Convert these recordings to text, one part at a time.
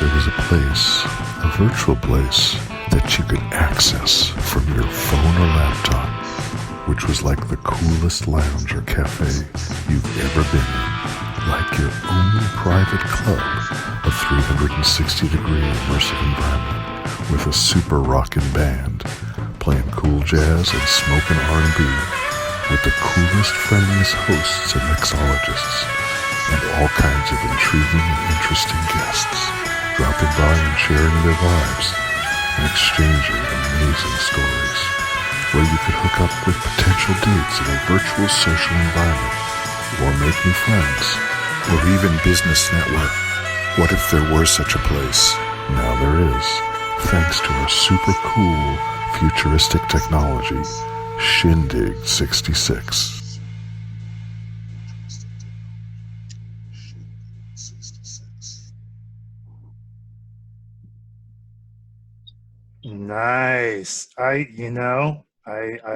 there was a place, a virtual place, that you could access from your phone or laptop, which was like the coolest lounge or cafe you've ever been in, like your own private club, a 360-degree immersive environment with a super rockin' band, playing cool jazz and smoking R&B, with the coolest, friendliest hosts and mixologists, and all kinds of intriguing and interesting guests, dropping by and sharing their vibes, and exchanging amazing stories, where you could hook up with potential dates in a virtual social environment, or make new friends, or even business network. What if there were such a place? Now there is, thanks to our super cool, futuristic technology, Shindig 66. Nice. I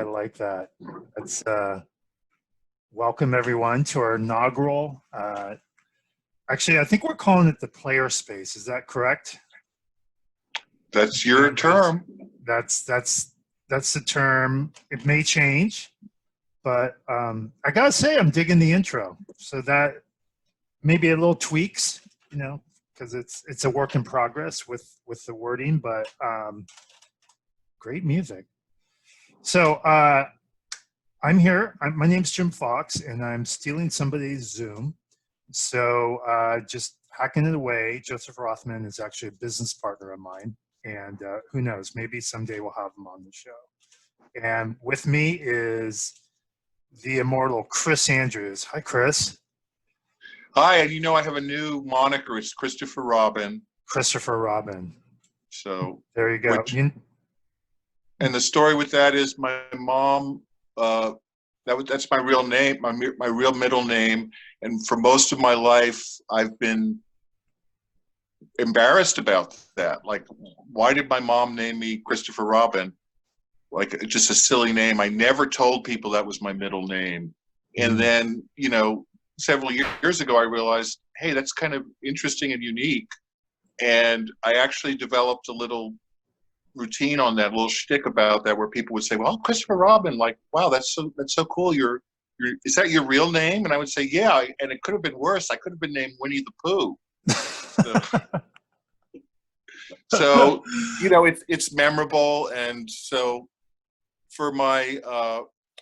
like that. That's welcome everyone to our inaugural. Actually, I think we're calling it the Player Space. Is that correct? That's your term. That's the term. It may change, but I gotta say I'm digging the intro. So that maybe a little tweaks, because it's a work in progress with the wording, but great music. So I'm here. My name's Jim Fox, and I'm stealing somebody's Zoom. So just hacking it away. Joseph Rothman is actually a business partner of mine, and who knows, maybe someday we'll have him on the show. And with me is the immortal Chris Andrews. Hi, Chris. Hi, and I have a new moniker. It's Christopher Robin. Christopher Robin. So there you go. And the story with that is my mom. That's my real name, my real middle name, and for most of my life, I've been embarrassed about that. Like, why did my mom name me Christopher Robin? Like, just a silly name. I never told people that was my middle name. And then, several years ago, I realized, hey, that's kind of interesting and unique. And I actually developed a little routine on that, little shtick about that, where people would say, well, Christopher Robin, like, wow, that's so cool. Is that your real name? And I would say, yeah. And it could have been worse. I could have been named Winnie the Pooh. So it's memorable. And so for my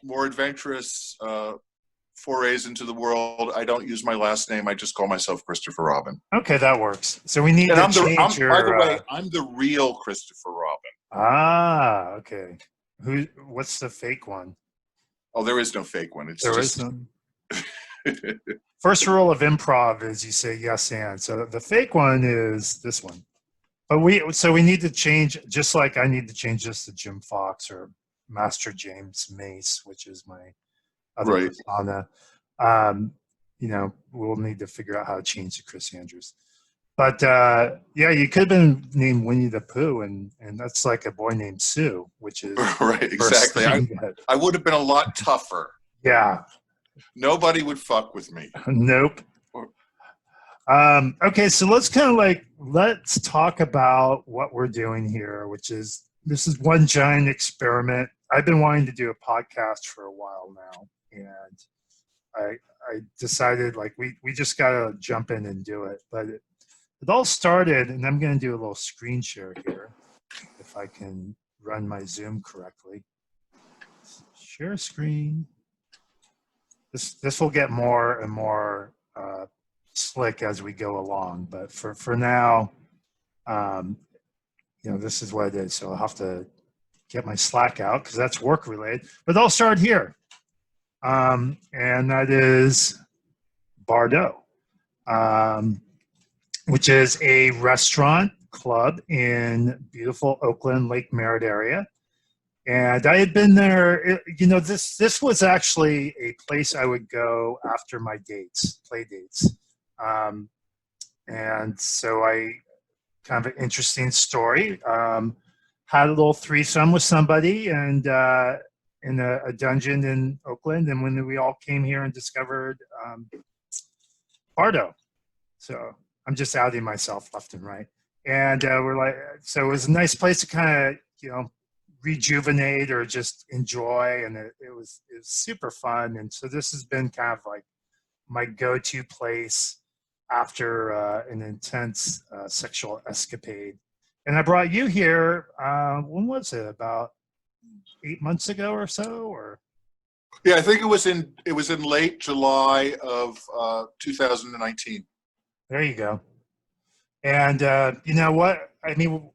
more adventurous forays into the world, I don't use my last name. I just call myself Christopher Robin. Okay, that works. So we need to change your... By the way, I'm the real Christopher Robin. Ah, okay. What's the fake one? Oh, there is no fake one. There is none. First rule of improv is you say yes and. So the fake one is this one. But we need to change, just like I need to change this to Jim Fox or Master James Mace, which is my other persona. We'll need to figure out how to change to Chris Andrews. But you could have been named Winnie the Pooh, and that's like a boy named Sue, which is right. Exactly. I would have been a lot tougher. Yeah. Nobody would fuck with me. Nope. Okay, so let's talk about what we're doing here, which is this is one giant experiment. I've been wanting to do a podcast for a while now, and I decided we just gotta jump in and do it. But it all started, and I'm gonna do a little screen share here, if I can run my Zoom correctly. Share screen. This will get more and more slick as we go along, but for now, this is what it is. So I'll have to get my Slack out because that's work related. But I'll start here, and that is Bardo, which is a restaurant club in beautiful Oakland Lake Merritt area. And I had been there, this was actually a place I would go after my play dates. And so kind of an interesting story, had a little threesome with somebody and in a dungeon in Oakland. And when we all came here and discovered Bardo. So I'm just outing myself left and right. And we're like, so it was a nice place to kind of, rejuvenate or just enjoy. And it was super fun. And so this has been kind of like my go-to place after an intense sexual escapade. And I brought you here, when was it? About 8 months ago or so, or? Yeah, I think it was in late July of 2019. There you go. And you know what? I mean,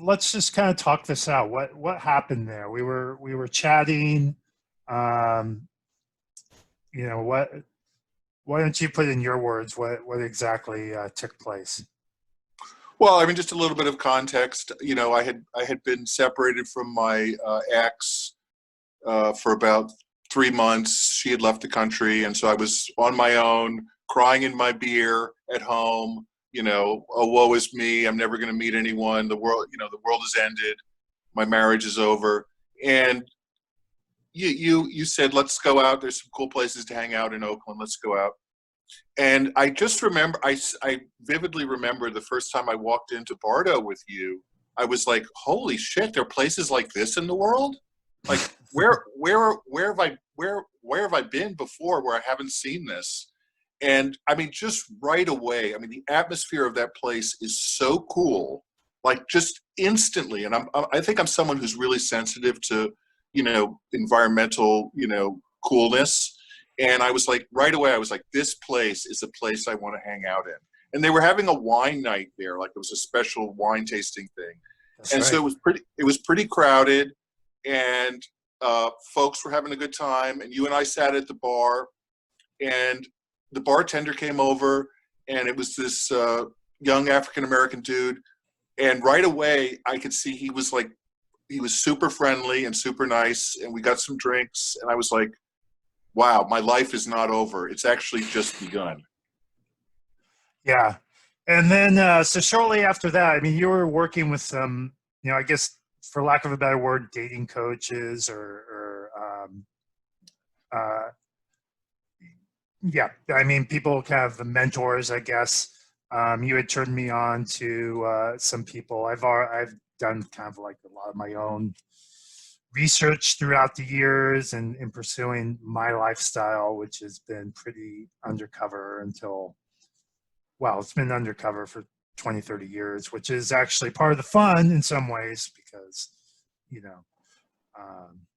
let's just kind of talk this out. What happened there? We were chatting. Um, what? Why don't you put in your words what exactly took place? Well, I mean, just a little bit of context. I had been separated from my ex for about 3 months. She had left the country, and so I was on my own, crying in my beer at home. Oh, woe is me. I'm never going to meet anyone. The world has ended. My marriage is over. And you said, let's go out. There's some cool places to hang out in Oakland. Let's go out. And I just remember, I vividly remember the first time I walked into Bardo with you. I was like, holy shit, there are places like this in the world? Like, where have I been before where I haven't seen this? And I mean, just right away, I mean, the atmosphere of that place is so cool, like just instantly. And I think I'm someone who's really sensitive to, environmental, coolness. And I was like, right away, I was like, this place is a place I want to hang out in. And they were having a wine night there, like it was a special wine tasting thing. That's And right. so it was pretty crowded, and folks were having a good time. And you and I sat at the bar, and the bartender came over, and it was this young African American dude. And right away, I could see he was super friendly and super nice. And we got some drinks, and I was like, wow, my life is not over. It's actually just begun. Yeah. And then, so shortly after that, I mean, you were working with some, I guess, for lack of a better word, dating coaches uh, yeah, I mean, people kind of the mentors, I guess. You had turned me on to some people. I've done kind of like a lot of my own research throughout the years and in pursuing my lifestyle, which has been pretty undercover until, well, it's been undercover for 20, 30 years, which is actually part of the fun in some ways because, you know,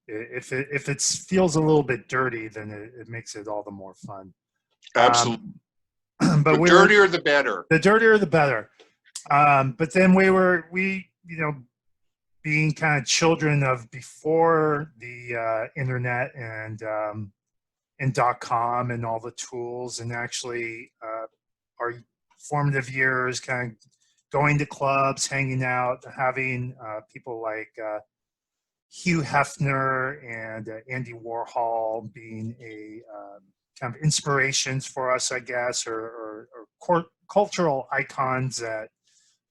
if it feels a little bit dirty, then it makes it all the more fun. Absolutely. But The dirtier, the better. the dirtier, the better. But then we, being kind of children of before the internet and .com and all the tools, and actually our formative years, kind of going to clubs, hanging out, having people like Hugh Hefner and Andy Warhol being a kind of inspirations for us, I guess, or cultural icons that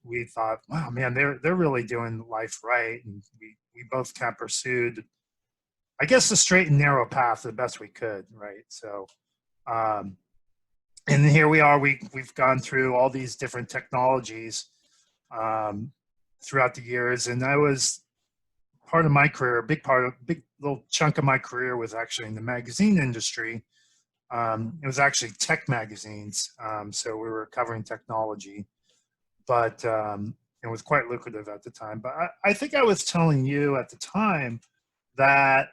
we thought, wow, man, they're really doing life right. And we both kind of pursued, I guess, the straight and narrow path the best we could, right? So, and here we are. We've gone through all these different technologies throughout the years, and I was part of my career, a big little chunk of my career was actually in the magazine industry. It was actually tech magazines, so we were covering technology, but it was quite lucrative at the time. But I think I was telling you at the time that,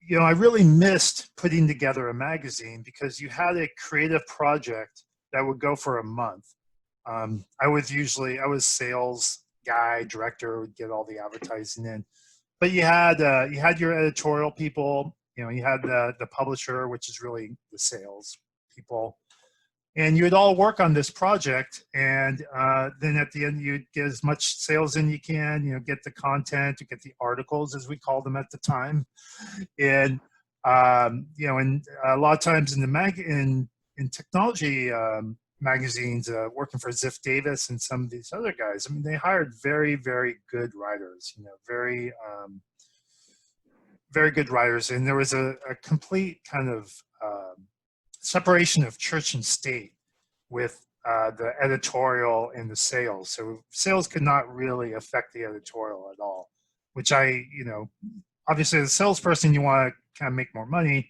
I really missed putting together a magazine because you had a creative project that would go for a month. I was sales guy, director, would get all the advertising in, but you had your editorial people, you had the publisher, which is really the sales people, and you would all work on this project. And then at the end, you'd get as much sales in you can, get the content, you get the articles, as we called them at the time. And, and a lot of times in in technology magazines, working for Ziff Davis and some of these other guys, I mean, they hired very, very good writers, very, very good writers. And there was a complete kind of separation of church and state with the editorial and the sales. So sales could not really affect the editorial at all, which obviously as a salesperson, you want to kind of make more money,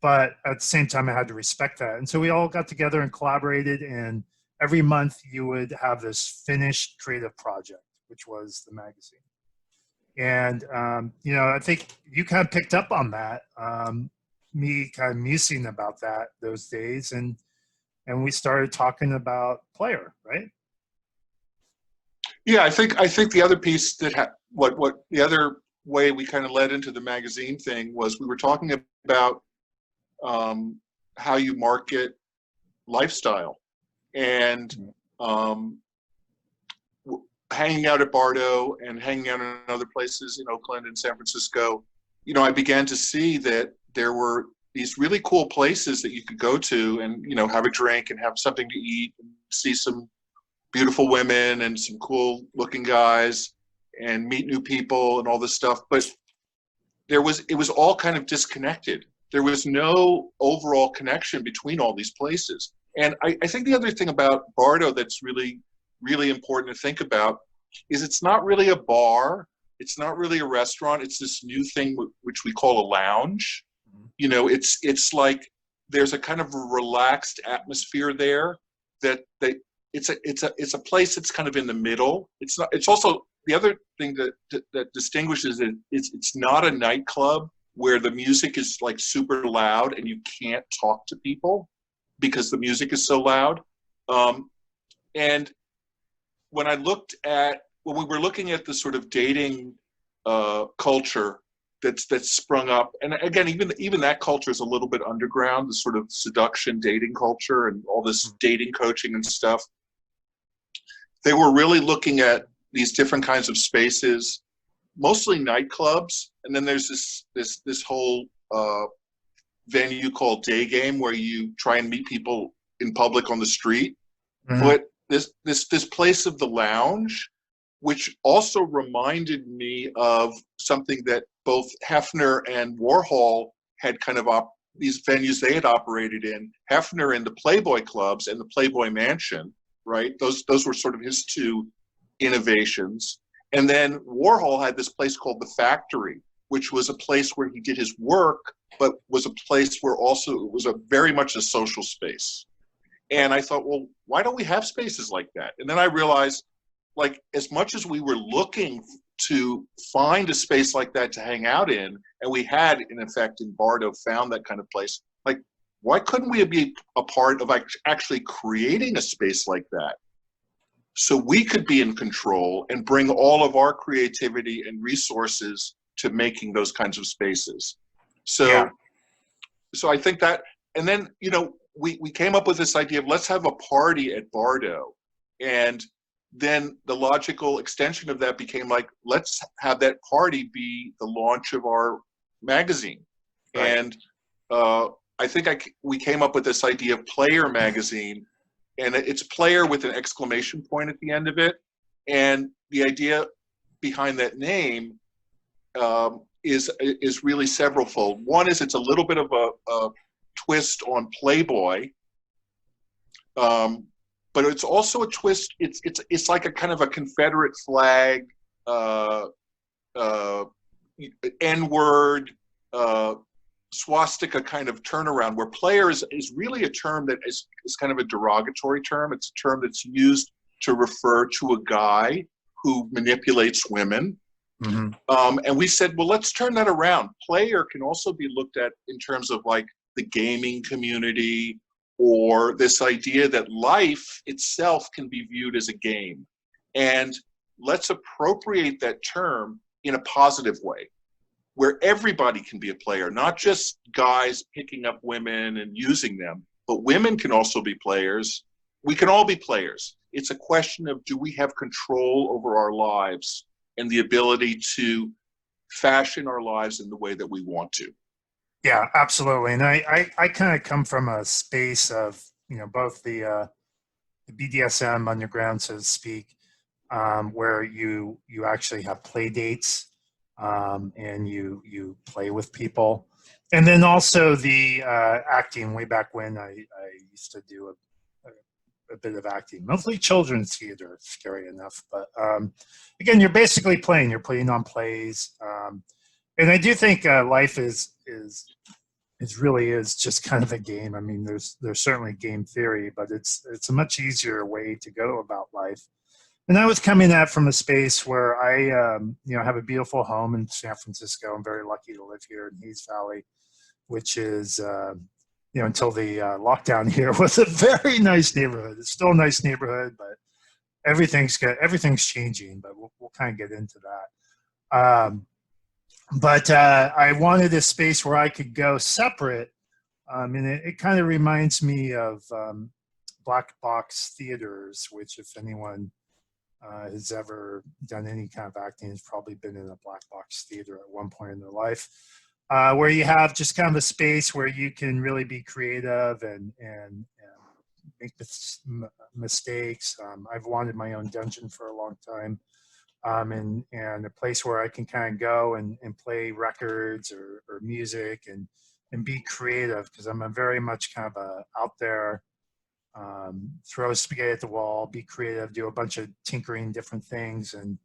but at the same time, I had to respect that. And so we all got together and collaborated, and every month you would have this finished creative project, which was the magazine. And, I think you kind of picked up on that, me kind of musing about that those days. And we started talking about Player, right? Yeah, I think the other piece that what the other way we kind of led into the magazine thing was we were talking about how you market lifestyle and hanging out at Bardo and hanging out in other places in Oakland and San Francisco. I began to see that there were these really cool places that you could go to and, have a drink and have something to eat and see some beautiful women and some cool looking guys and meet new people and all this stuff. But it was all kind of disconnected. There was no overall connection between all these places. And I think the other thing about Bardo that's really, really important to think about is it's not really a bar. It's not really a restaurant. It's this new thing which we call a lounge. It's like there's a kind of a relaxed atmosphere there that it's a place that's kind of in the middle. It's also the other thing that distinguishes it is it's not a nightclub where the music is like super loud and you can't talk to people because the music is so loud. And when we were looking at the sort of dating culture that's sprung up, and again, even that culture is a little bit underground, the sort of seduction dating culture and all this dating coaching and stuff. They were really looking at these different kinds of spaces, mostly nightclubs, and then there's this whole venue called Day Game where you try and meet people in public on the street. But this place of the lounge, which also reminded me of something that both Hefner and Warhol had kind of these venues they had operated in. Hefner in the Playboy clubs and the Playboy Mansion, right? Those were sort of his two innovations. And then Warhol had this place called the Factory, which was a place where he did his work, but was a place where also it was very much a social space. And I thought, well, why don't we have spaces like that? And then I realized, like, as much as we were looking to find a space like that to hang out in, and we had, in effect, in Bardo found that kind of place, like, why couldn't we be a part of actually creating a space like that so we could be in control and bring all of our creativity and resources to making those kinds of spaces? So I think that, and then, we came up with this idea of let's have a party at Bardo. And then the logical extension of that became like, let's have that party be the launch of our magazine. Right. And I think we came up with this idea of Player magazine, and it's Player with an exclamation point at the end of it. And the idea behind that name is really severalfold. One is it's a little bit of a twist on Playboy, but it's also a twist. It's like a kind of a Confederate flag, N-word, swastika kind of turnaround, where Player is really a term that is kind of a derogatory term. It's a term that's used to refer to a guy who manipulates women. And we said, well, let's turn that around. Player can also be looked at in terms of like the gaming community, or this idea that life itself can be viewed as a game. And let's appropriate that term in a positive way, where everybody can be a player, not just guys picking up women and using them, but women can also be players. We can all be players. It's a question of, do we have control over our lives and the ability to fashion our lives in the way that we want to? Yeah, absolutely. And I kind of come from a space of, both the BDSM underground, so to speak, where you actually have play dates, and you play with people. And then also the acting, way back when I used to do a bit of acting, mostly children's theater, scary enough. But again, you're basically playing. You're putting on plays, and I do think life is really is just kind of a game. I mean, there's certainly game theory, but it's a much easier way to go about life. And I was coming at from a space where I have a beautiful home in San Francisco. I'm very lucky to live here in Hayes Valley, which is until the lockdown here was a very nice neighborhood. It's still a nice neighborhood, but everything's good. Everything's changing, but we'll kind of get into that. But I wanted a space where I could go separate, and it kind of reminds me of black box theaters, which if anyone has ever done any kind of acting has probably been in a black box theater at one point in their life, where you have just kind of a space where you can really be creative and make mistakes. I've wanted my own dungeon for a long time. And a place where I can kind of go and play records or music and be creative, because I'm a very much kind of a out there, throw spaghetti at the wall, be creative, do a bunch of tinkering different things, and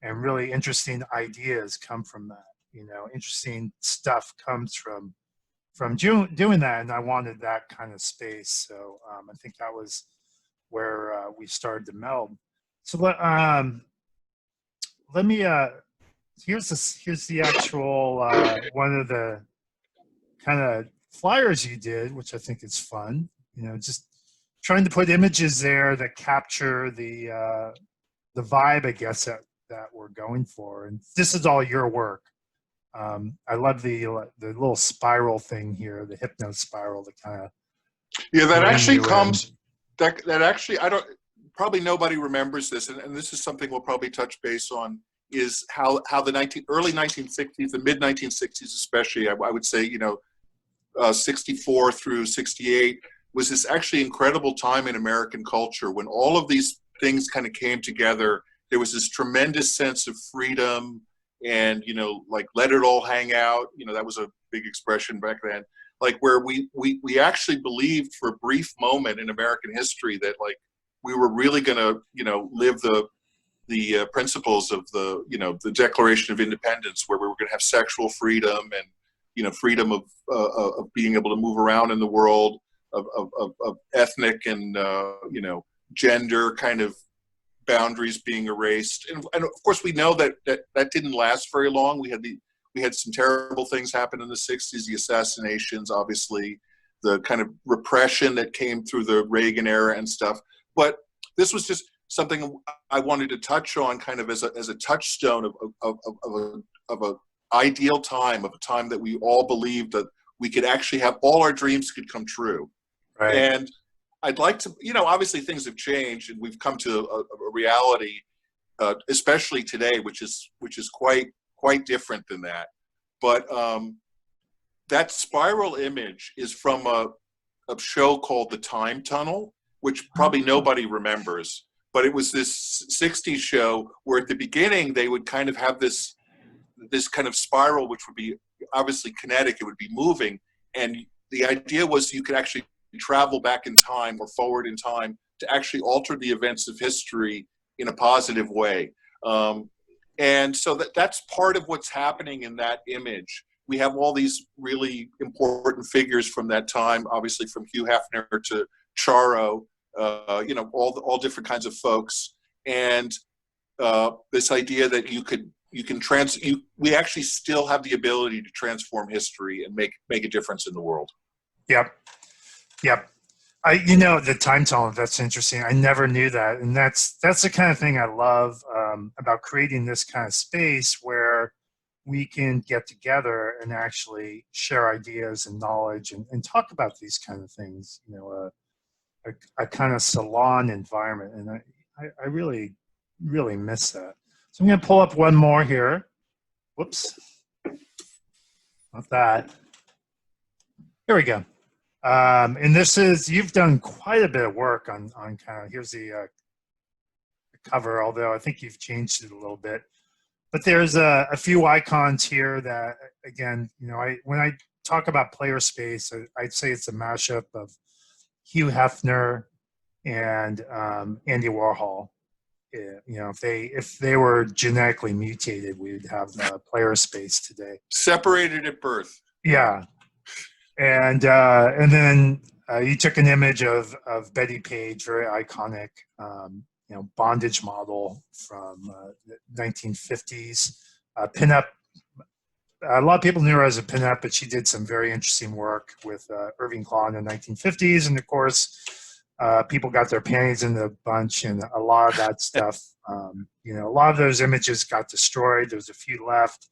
really interesting ideas come from that. Interesting stuff comes from doing that, and I wanted that kind of space. So I think that was where we started to meld. So let me here's the actual one of the kind of flyers you did, which I think is fun. Just trying to put images there that capture the vibe, I guess, that we're going for. And this is all your work. I love the little spiral thing here, the hypno spiral, that kind of that actually comes that actually I don't. Probably nobody remembers this, and this is something we'll probably touch base on, is how the early 1960s, the mid 1960s especially, I would say, 64 through 68, was this actually incredible time in American culture when all of these things kind of came together. There was this tremendous sense of freedom and, like, let it all hang out. That was a big expression back then. Like, where we actually believed for a brief moment in American history that, like, we were really going to, live the principles of the Declaration of Independence, where we were going to have sexual freedom and, freedom of being able to move around in the world, of ethnic and, gender kind of boundaries being erased. And of course, we know that didn't last very long. We had some terrible things happen in the 60s, the assassinations, obviously, the kind of repression that came through the Reagan era and stuff. But this was just something I wanted to touch on, kind of as a touchstone of a ideal time, of a time that we all believed that we could actually have all our dreams could come true. right. And I'd like to, obviously things have changed and we've come to a reality, especially today, which is quite different than that. But that spiral image is from a show called The Time Tunnel, which probably nobody remembers, but it was this 60s show where at the beginning they would kind of have this kind of spiral, which would be obviously kinetic, it would be moving. And the idea was you could actually travel back in time or forward in time to actually alter the events of history in a positive way. And so that's part of what's happening in that image. We have all these really important figures from that time, obviously from Hugh Hefner to Charo, all different kinds of folks, and this idea that we actually still have the ability to transform history and make a difference in the world. Yep. The time tunnel, that's interesting. I never knew that, and that's the kind of thing I love about creating this kind of space where we can get together and actually share ideas and knowledge and talk about these kind of things. A kind of salon environment, and I really, really miss that. So I'm going to pull up one more here. Whoops, not that. Here we go. And this is, you've done quite a bit of work on kind of, here's the cover, although I think you've changed it a little bit. But there's a few icons here that, again, when I talk about player space, I'd say it's a mashup of Hugh Hefner and Andy Warhol. You know, if they were genetically mutated, we'd have player space today. Separated at birth. Yeah, and then you took an image of Betty Page, very iconic, you know, bondage model from the 1950s. Pinup. A lot of people knew her as a pinup, but she did some very interesting work with Irving Klaw in the 1950s, and of course, people got their panties in the bunch, and a lot of that stuff. You know, a lot of those images got destroyed. There was a few left.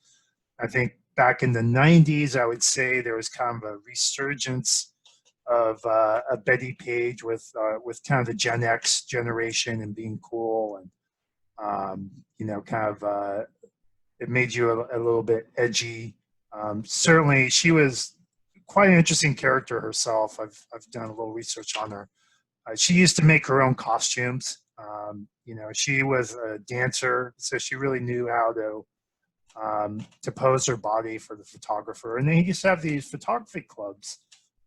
I think back in the 90s, I would say there was kind of a resurgence of a Betty Page with kind of the Gen X generation and being cool, and you know, kind of it made you a little bit edgy. Certainly, she was quite an interesting character herself. I've done a little research on her. She used to make her own costumes. You know, she was a dancer, so she really knew how to pose her body for the photographer. And they used to have these photography clubs,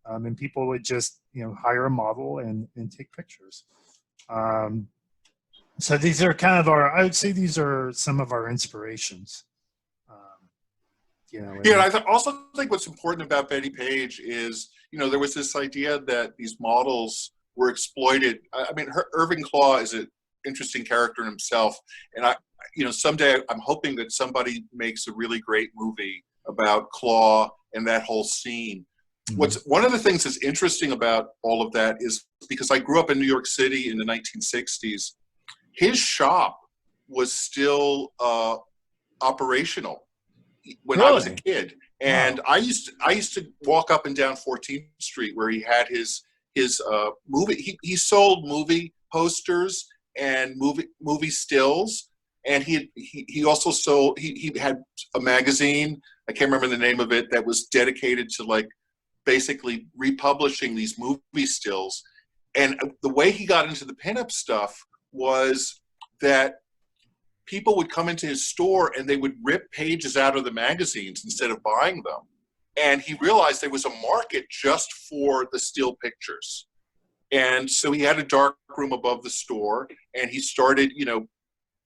and people would just, you know, hire a model and take pictures. So these are kind of I would say these are some of our inspirations. You know, Yeah, and I also think what's important about Betty Page is, you know, there was this idea that these models were exploited. I mean, Irving Klaw is an interesting character in himself, and you know, someday I'm hoping that somebody makes a really great movie about Klaw and that whole scene. Mm-hmm. One of the things that's interesting about all of that is because I grew up in New York City in the 1960s, his shop was still operational when I was a kid, and wow. I used to walk up and down 14th Street where he had his movie. He sold movie posters and movie stills, and he also sold. He had a magazine. I can't remember the name of it, that was dedicated to like basically republishing these movie stills. And the way he got into the pinup stuff was that people would come into his store and they would rip pages out of the magazines instead of buying them. And he realized there was a market just for the still pictures. And so he had a dark room above the store, and he started, you know,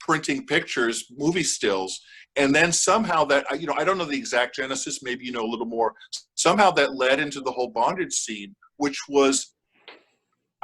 printing pictures, movie stills. And then somehow that, you know, I don't know the exact genesis, maybe you know a little more. Somehow that led into the whole bondage scene, which was,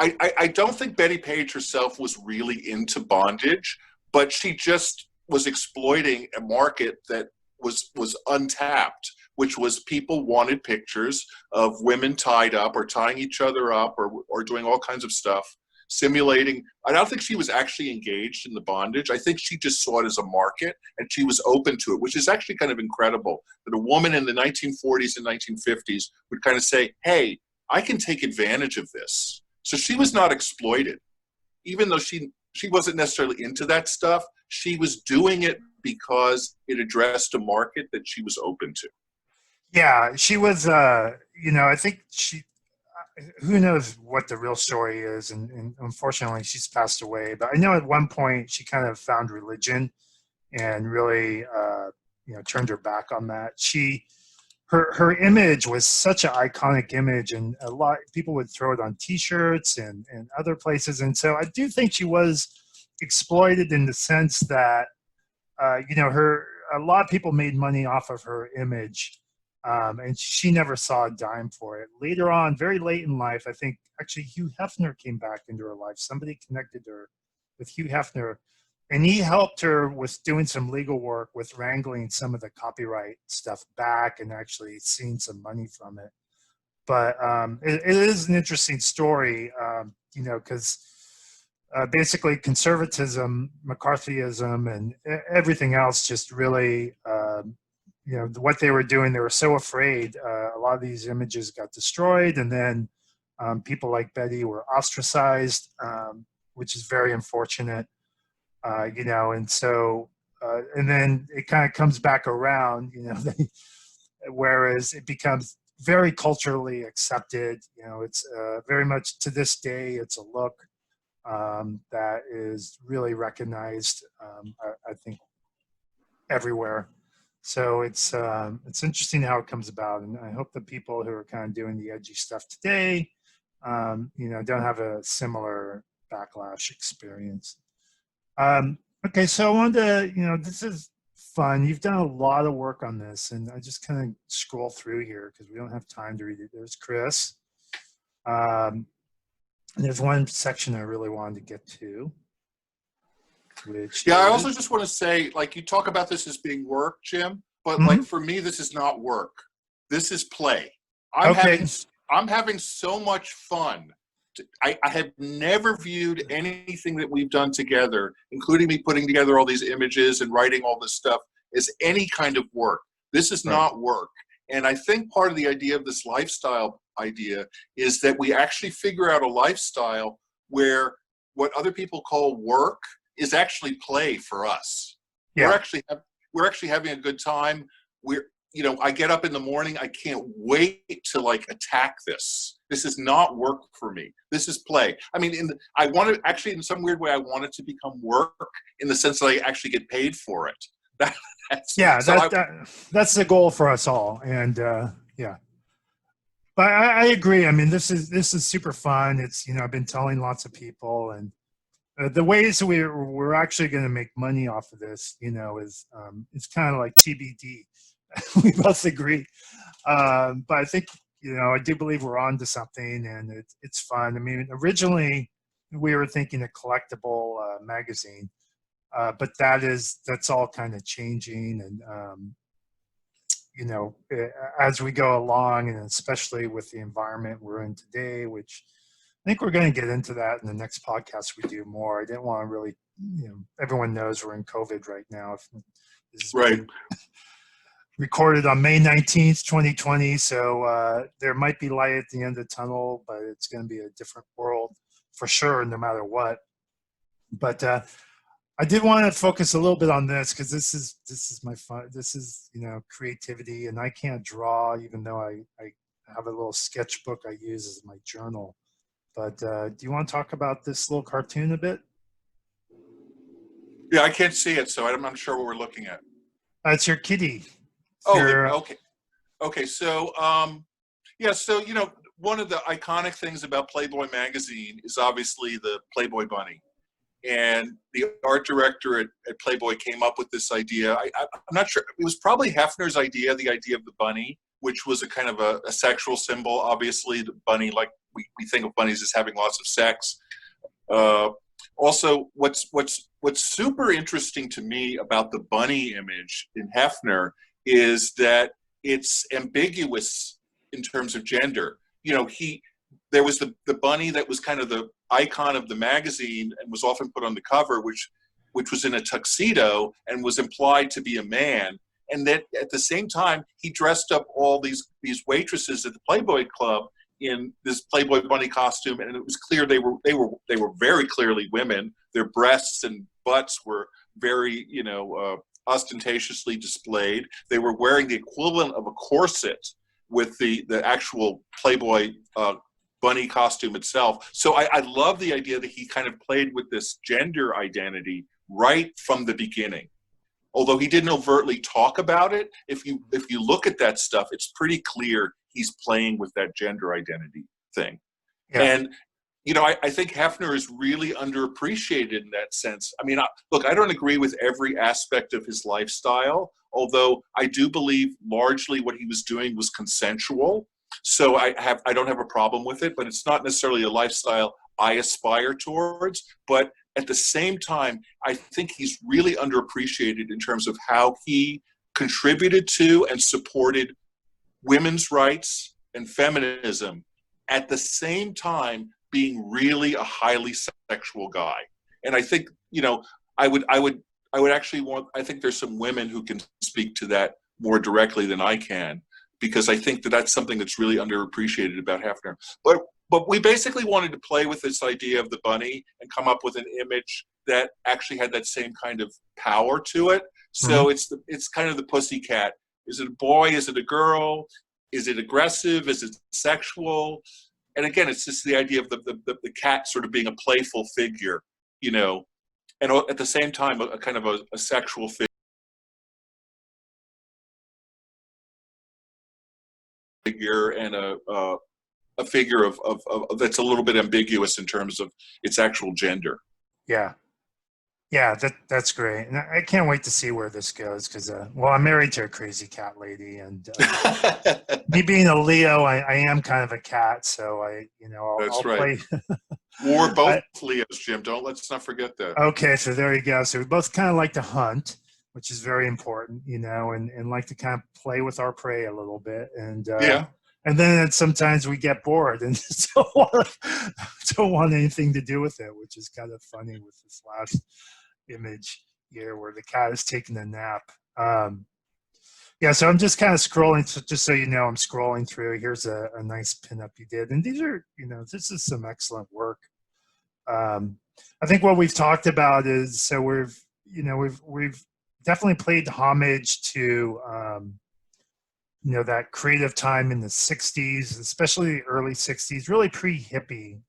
I don't think Betty Page herself was really into bondage, but she just was exploiting a market that was untapped, which was people wanted pictures of women tied up or tying each other up or doing all kinds of stuff, simulating. I don't think she was actually engaged in the bondage. I think she just saw it as a market, and she was open to it, which is actually kind of incredible that a woman in the 1940s and 1950s would kind of say, hey, I can take advantage of this. So she was not exploited. Even though she wasn't necessarily into that stuff, she was doing it because it addressed a market that she was open to. Yeah, she was, you know, I think who knows what the real story is, and unfortunately she's passed away. But I know at one point she kind of found religion and really, you know, turned her back on that. Her image was such an iconic image, and a lot of people would throw it on T-shirts and other places. And so I do think she was exploited in the sense that, you know, a lot of people made money off of her image, and she never saw a dime for it. Later on, very late in life, I think actually Hugh Hefner came back into her life. Somebody connected her with Hugh Hefner, and he helped her with doing some legal work with wrangling some of the copyright stuff back and actually seeing some money from it. But it is an interesting story, you know, because basically conservatism, McCarthyism, and everything else just really, you know, what they were doing, they were so afraid. A lot of these images got destroyed, and then people like Betty were ostracized, which is very unfortunate. You know, and so, and then it kind of comes back around, you know, whereas it becomes very culturally accepted. You know, it's very much to this day, it's a look that is really recognized, I think, everywhere. So it's interesting how it comes about, and I hope the people who are kind of doing the edgy stuff today, you know, don't have a similar backlash experience. Okay, so I wanted to, this is fun. You've done a lot of work on this, and I just kind of scroll through here because we don't have time to read it. There's Chris. And there's one section I really wanted to get to, which Yeah, I is, also just want to say, like, you talk about this as being work, Jim, but Mhm. like for me, this is not work. This is play. Okay. I'm having so much fun. I have never viewed anything that we've done together, including me putting together all these images and writing all this stuff, as any kind of work. This is Right. not work. And I think part of the idea of this lifestyle idea is that we actually figure out a lifestyle where what other people call work is actually play for us. Yeah. We're actually having a good time. I get up in the morning. I can't wait to like attack this. This is not work for me. This is play. I mean, I want to actually, in some weird way, I want it to become work in the sense that I actually get paid for it. That's the goal for us all. And yeah, but I agree. I mean, this is super fun. It's, I've been telling lots of people, and the ways we're actually going to make money off of this, is it's kind of like TBD. We both agree. But I think, I do believe we're on to something, and it's fun. I mean, originally we were thinking a collectible magazine, but that's all kind of changing. And, as we go along, and especially with the environment we're in today, which I think we're going to get into that in the next podcast we do more. I didn't want to really, everyone knows we're in COVID right now. This is right. Recorded on May 19th, 2020. So there might be light at the end of the tunnel, but it's going to be a different world for sure, no matter what. But I did want to focus a little bit on this because this is my fun. This is, creativity, and I can't draw, even though I have a little sketchbook I use as my journal. But do you want to talk about this little cartoon a bit? Yeah, I can't see it, so I'm not sure what we're looking at. It's your kitty. Okay. Okay. So, so, one of the iconic things about Playboy magazine is obviously the Playboy bunny. And the art director at Playboy came up with this idea. I'm not sure. It was probably Hefner's idea, the idea of the bunny, which was a kind of a sexual symbol. Obviously, the bunny, like we think of bunnies as having lots of sex. Also, what's super interesting to me about the bunny image in Hefner is that it's ambiguous in terms of gender. There was the bunny that was kind of the icon of the magazine and was often put on the cover, which was in a tuxedo and was implied to be a man. And that at the same time, he dressed up all these waitresses at the Playboy Club in this Playboy bunny costume, and it was clear they were very clearly women. Their breasts and butts were very, ostentatiously displayed. They were wearing the equivalent of a corset with the actual Playboy bunny costume itself. So I love the idea that he kind of played with this gender identity right from the beginning. Although he didn't overtly talk about it, if you look at that stuff, it's pretty clear he's playing with that gender identity thing. Yeah. And I think Hefner is really underappreciated in that sense. I mean, look, I don't agree with every aspect of his lifestyle, although I do believe largely what he was doing was consensual. So I don't have a problem with it, but it's not necessarily a lifestyle I aspire towards. But at the same time, I think he's really underappreciated in terms of how he contributed to and supported women's rights and feminism, at the same time being really a highly sexual guy. And I think, I would actually I think there's some women who can speak to that more directly than I can, because I think that's something that's really underappreciated about Hefner. But we basically wanted to play with this idea of the bunny and come up with an image that actually had that same kind of power to it. So it's kind of the pussycat. Is it a boy? Is it a girl? Is it aggressive? Is it sexual? And again, it's just the idea of the cat sort of being a playful figure, and at the same time, a kind of a sexual figure and a figure of that's a little bit ambiguous in terms of its actual gender. Yeah. Yeah, that's great. And I can't wait to see where this goes because, well, I'm married to a crazy cat lady, and me being a Leo, I am kind of a cat, so That's I'll right. play. We're both I- Leos, Jim. Let's not forget that. okay, so there you go. So we both kind of like to hunt, which is very important, and like to kind of play with our prey a little bit, Yeah. and then sometimes we get bored and don't want anything to do with it, which is kind of funny with this last image here where the cat is taking a nap. Yeah, so I'm just kind of scrolling, so just so you know, I'm scrolling through. Here's a nice pinup you did, and these are, this is some excellent work. I think what we've talked about is, so we've definitely played homage to that creative time in the 60s, especially the early 60s, really pre-hippie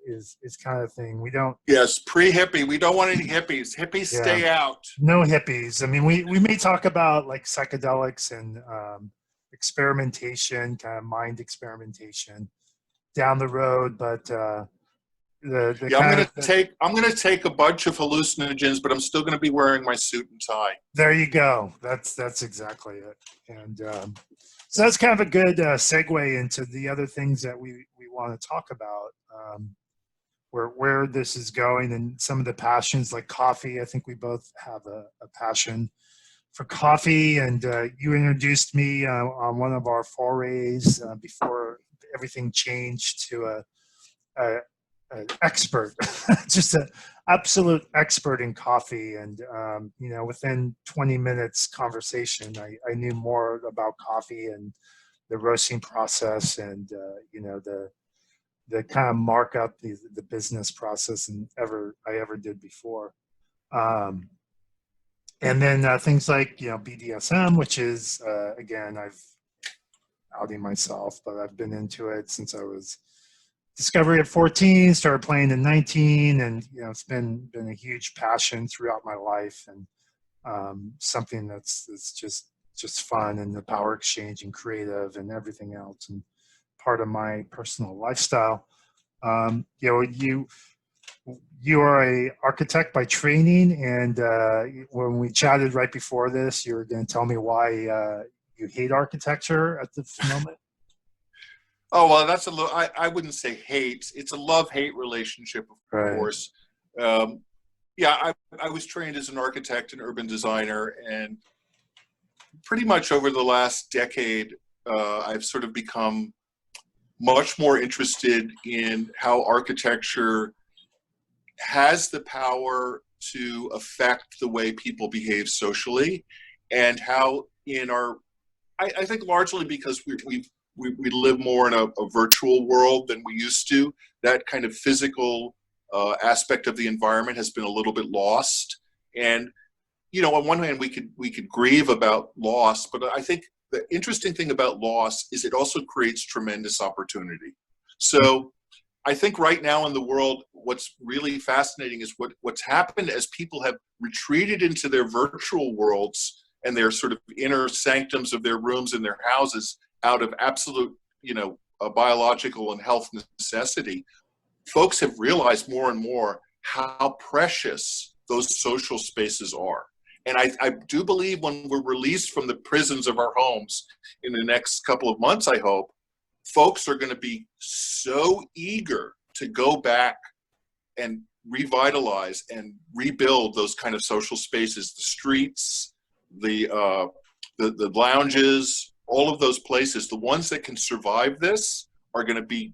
is kind of thing. We don't. Yes, pre-hippie. We don't want any hippies. Hippies stay out. No hippies. I mean, we may talk about like psychedelics and experimentation, kind of mind experimentation down the road, but I'm gonna take a bunch of hallucinogens, but I'm still gonna be wearing my suit and tie. There you go. That's exactly it. And so that's kind of a good segue into the other things that we want to talk about, where this is going, and some of the passions like coffee. I think we both have a passion for coffee, and you introduced me on one of our forays before everything changed to an expert, just an absolute expert in coffee. And, within 20 minutes conversation, I knew more about coffee and the roasting process and, the kind of markup, the business process than I ever did before. And then things like, BDSM, which is, again, I've outing myself, but I've been into it since I was discovery at 14, started playing at 19, and it's been a huge passion throughout my life, and something that's just fun, and the power exchange and creative and everything else, and part of my personal lifestyle. You are a architect by training, and when we chatted right before this, you were going to tell me why you hate architecture at this moment. Oh, well, that's I wouldn't say hate. It's a love-hate relationship, of course. Yeah, I was trained as an architect and urban designer, and pretty much over the last decade, I've sort of become much more interested in how architecture has the power to affect the way people behave socially, and how I think largely because we live more in a virtual world than we used to. That kind of physical aspect of the environment has been a little bit lost. And, on one hand, we could grieve about loss, but I think the interesting thing about loss is it also creates tremendous opportunity. So I think right now in the world, what's really fascinating is what's happened as people have retreated into their virtual worlds and their sort of inner sanctums of their rooms and their houses out of absolute, biological and health necessity. Folks have realized more and more how precious those social spaces are. And I do believe when we're released from the prisons of our homes in the next couple of months, I hope, folks are going to be so eager to go back and revitalize and rebuild those kind of social spaces, the streets, the lounges, all of those places. The ones that can survive this are going to be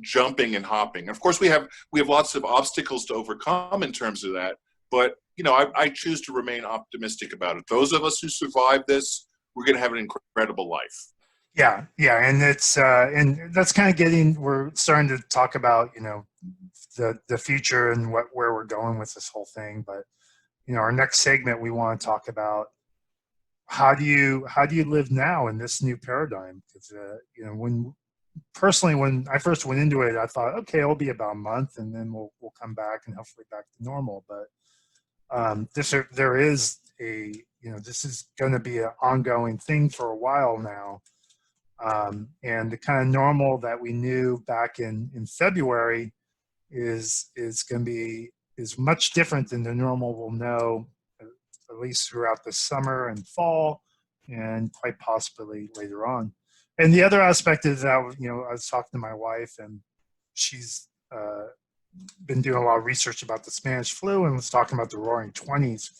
jumping and hopping. Of course, we have lots of obstacles to overcome in terms of that, but I choose to remain optimistic about it. Those of us who survive this, we're going to have an incredible life. Yeah, and it's and that's kind of we're starting to talk about the future and where we're going with this whole thing. But our next segment, we want to talk about how do you live now in this new paradigm? Because when I first went into it, I thought, okay, it'll be about a month, and then we'll come back and hopefully back to normal. But this is going to be an ongoing thing for a while now. And the kind of normal that we knew back in February is going to be is much different than the normal we'll know at least throughout the summer and fall, and quite possibly later on. And the other aspect is that, you know, I was talking to my wife, and she's been doing a lot of research about the Spanish flu, and was talking about the Roaring Twenties,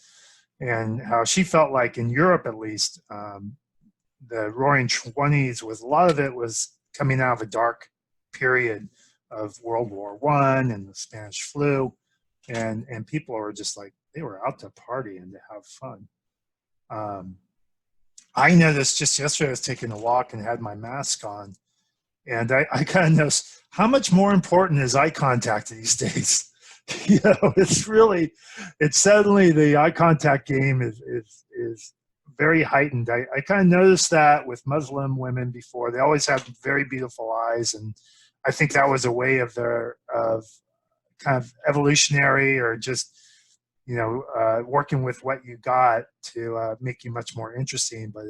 and how she felt like in Europe, at least, the Roaring Twenties was, a lot of it was coming out of a dark period of World War One and the Spanish flu, and people were just like, they were out to party and to have fun. I noticed just yesterday, I was taking a walk and had my mask on, and I kind of noticed how much more important is eye contact these days. You know, it's suddenly the eye contact game is very heightened. I kind of noticed that with Muslim women before. They always have very beautiful eyes, and I think that was a way of kind of evolutionary, or just, you know, working with what you got to make you much more interesting. But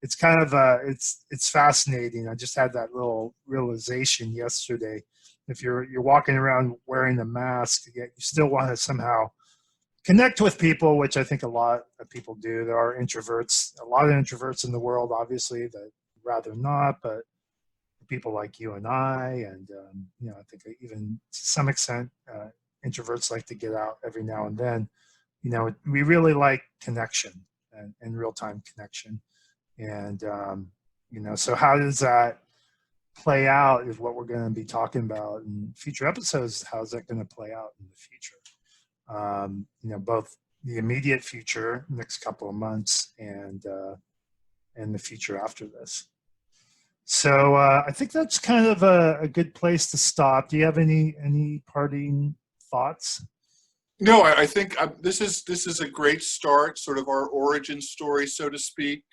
it's kind of it's fascinating. I just had that little realization yesterday. If you're walking around wearing a mask, yet you still want to somehow connect with people, which I think a lot of people do. There are introverts, a lot of introverts in the world, obviously, that rather not, but people like you and I, and you know, I think even to some extent, introverts like to get out every now and then. You know, we really like connection and real-time connection. And, you know, so how does that play out is what we're going to be talking about in future episodes. How's that going to play out in the future? You know, both the immediate future, next couple of months, and the future after this. So I think that's kind of a good place to stop. Do you have any parting thoughts? No, I think this is a great start, sort of our origin story, so to speak.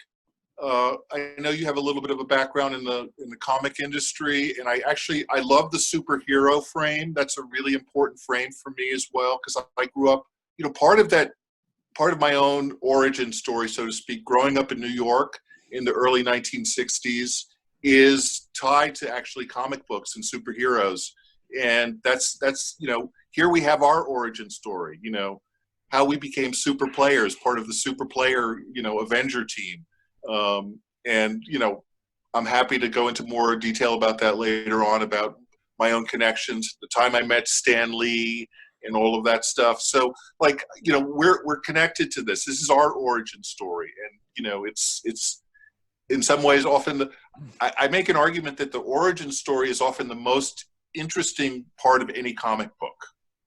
I know you have a little bit of a background in the comic industry, and I love the superhero frame. That's a really important frame for me as well, because I grew up, you know, part of my own origin story, so to speak, growing up in New York in the early 1960s, is tied to actually comic books and superheroes. And that's you know, here we have our origin story, you know, how we became super players, part of the super player, you know, Avenger team. And, you know, I'm happy to go into more detail about that later on, about my own connections, the time I met Stan Lee and all of that stuff. So, like, you know, we're connected to this. This is our origin story. And, you know, it's in some ways often, I make an argument that the origin story is often the most interesting part of any comic book.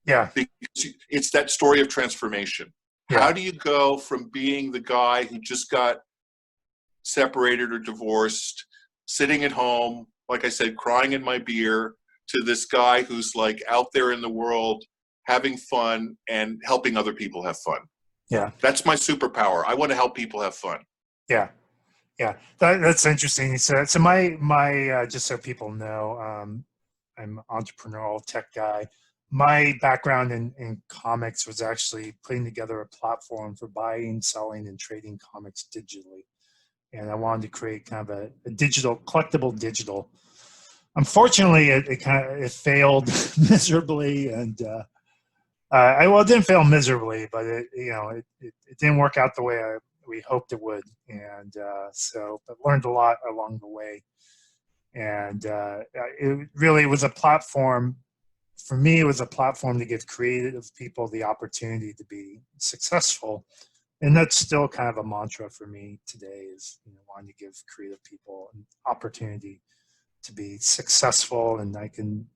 Yeah. Because it's that story of transformation. Yeah. How do you go from being the guy who just got separated or divorced, sitting at home, like I said, crying in my beer, to this guy who's like out there in the world having fun and helping other people have fun? Yeah. That's my superpower. I want to help people have fun. Yeah. Yeah. That's interesting. So my just so people know, I'm an entrepreneurial tech guy. My background in comics was actually putting together a platform for buying, selling, and trading comics digitally. And I wanted to create kind of a digital, collectible digital. Unfortunately, it failed miserably, and it didn't fail miserably, but it didn't work out the way we hoped it would, and but learned a lot along the way. And it really was a platform. For me, it was a platform to give creative people the opportunity to be successful. And that's still kind of a mantra for me today, is, you know, wanting to give creative people an opportunity to be successful. And I can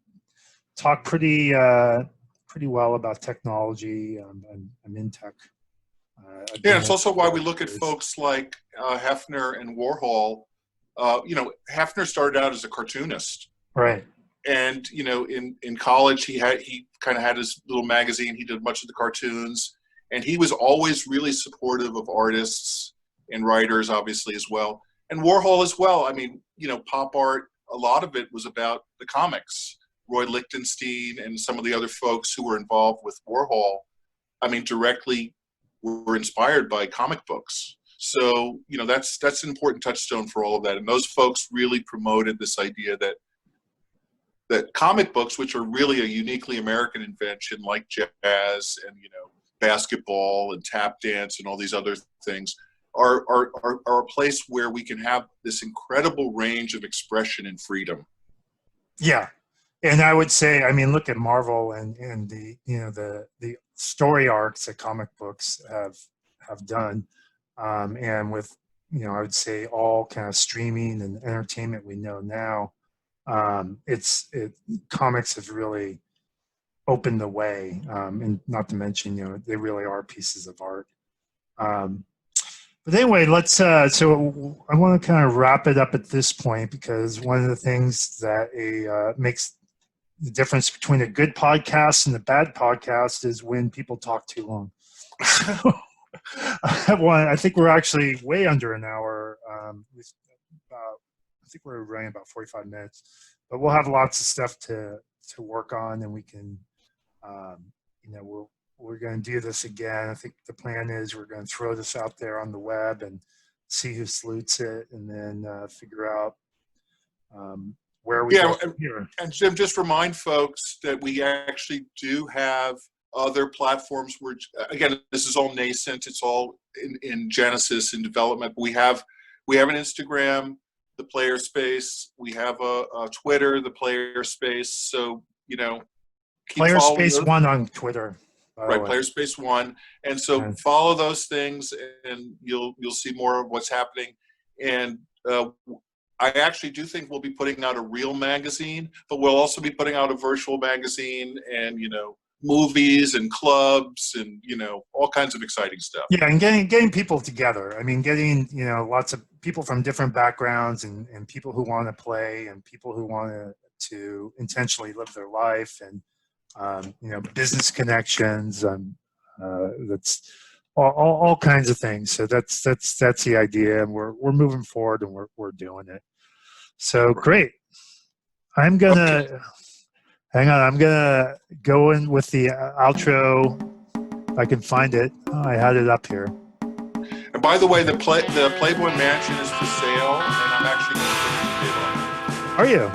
talk pretty well about technology. I'm in tech. Yeah, it's also why we look at folks like Hefner and Warhol. You know, Hefner started out as a cartoonist. Right. And, you know, in college, he kind of had his little magazine. He did much of the cartoons. And he was always really supportive of artists and writers, obviously, as well. And Warhol as well. I mean, you know, pop art, a lot of it was about the comics. Roy Lichtenstein and some of the other folks who were involved with Warhol, I mean, directly were inspired by comic books. So, that's an important touchstone for all of that. And those folks really promoted this idea that comic books, which are really a uniquely American invention, like jazz and, basketball and tap dance and all these other things, are a place where we can have this incredible range of expression and freedom. Yeah. And I would say, look at Marvel and the, the story arcs that comic books have done. And with, I would say all kind of streaming and entertainment we know now, comics have really opened the way, and not to mention, they really are pieces of art. But anyway, let's. So I want to kind of wrap it up at this point, because one of the things that makes the difference between a good podcast and a bad podcast is when people talk too long. So I think we're actually way under an hour. I think we're running about 45 minutes, but we'll have lots of stuff to work on, and we can, we're going to do this again. I think the plan is we're going to throw this out there on the web and see who salutes it, and then figure out where we go from here. And Jim, just remind folks that we actually do have other platforms where, again, this is all nascent. It's all in genesis and development. We have an Instagram, the Player Space. We have a Twitter, the Player Space. So, Player Space 1 on Twitter. Right, Player Space 1. And so follow those things, and you'll see more of what's happening. And I actually do think we'll be putting out a real magazine, but we'll also be putting out a virtual magazine, and movies and clubs and all kinds of exciting stuff. Yeah, and getting people together. Getting lots of people from different backgrounds, and people who want to play, and people who want to intentionally live their life, and business connections, that's all kinds of things. So that's the idea, and we're moving forward, and we're doing it. So great. I'm gonna hang on. I'm gonna go in with the outro if I can find it. Oh, I had it up here. And by the way, the Playboy Mansion is for sale, and I'm actually going to put a bid on it. Are you?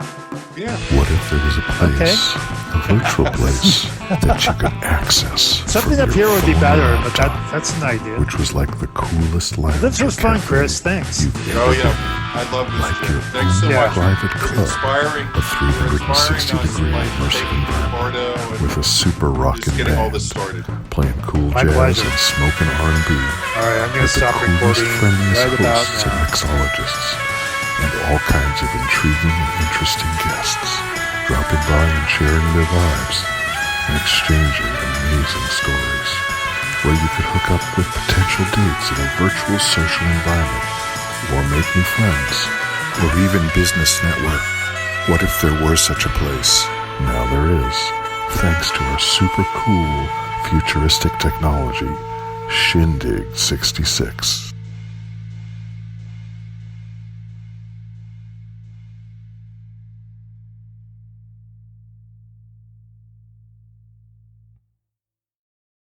Yeah. What if there was a place, a virtual place, that you could access? Something from up your here would be phone better, or but laptop, that's an idea. which was like the coolest lounge. This was or fun, cafe Chris. Thanks. you've Oh, ever yeah. been I love this. Like Jim. your Thanks so Yeah. much. private It's club, inspiring. a 360-degree immersive environment with a super rockin' Just getting all band, this started. playing cool My jazz pleasure. and smoking R&B, All right, I'm going to with the stop coolest, recording friendliest right about hosts and now. mixologists, and all kinds of intriguing and interesting guests dropping by and sharing their vibes and exchanging amazing stories, where you could hook up with potential dates in a virtual social environment, or make new friends, or even business network. What if there were such a place? Now there is, thanks to our super cool futuristic technology, Shindig 66.